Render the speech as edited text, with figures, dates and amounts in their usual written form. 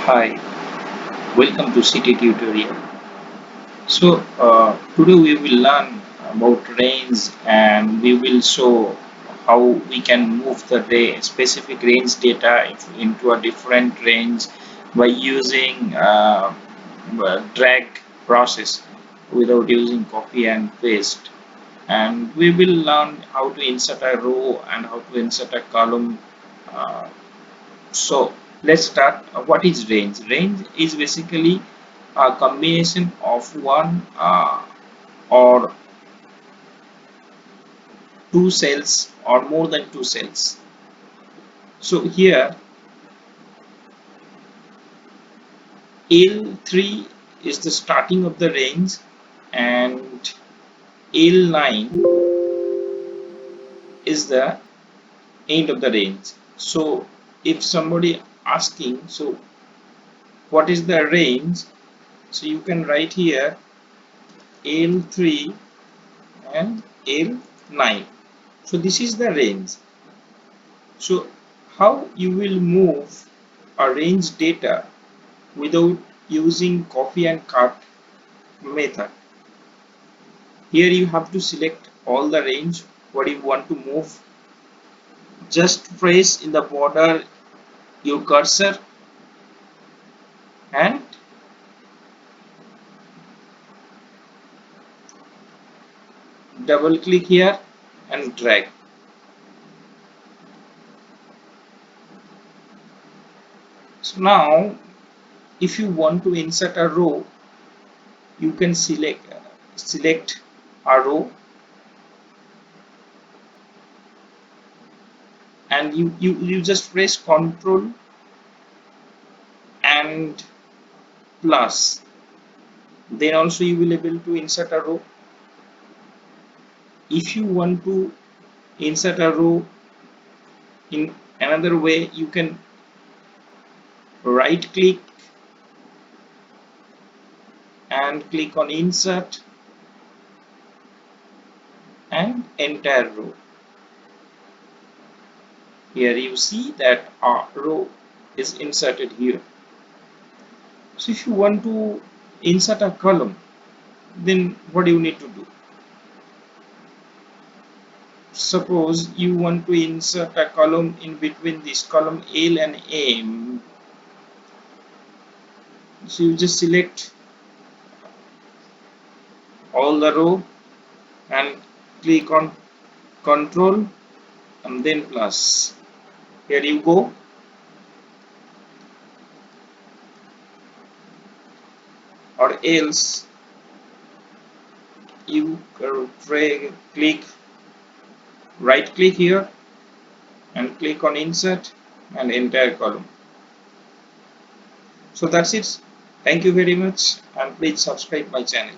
Hi, welcome to City Tutorial. Today we will learn about range and we will show how we can move the specific range data into a different range by using drag process without using copy and paste. And we will learn how to insert a row and how to insert a column. Uh, so let's start. What is range? Range is basically a combination of one or two cells or more than two cells. So here L3 is the starting of the range and L9 is the end of the range. So if somebody asking, so what is the range? So you can write here L3 and L9. So this is the range. So how you will move a range data without using copy and cut method. Here you have to select all the range what you want to move. Just press in the border your cursor and double click here and drag. So now if you want to insert a row, you can select a row and you just press Ctrl and plus. Then also you will able to insert a row. If you want to insert a row in another way, you can right click and click on insert and entire row. Here you see that a row is inserted here. So if you want to insert a column, then what do you need to do? Suppose you want to insert a column in between this column L and M. So you just select all the row and click on Control and then plus. Here you go. Or else you click right click here and click on insert and entire column. So that's it. Thank you very much and please subscribe my channel.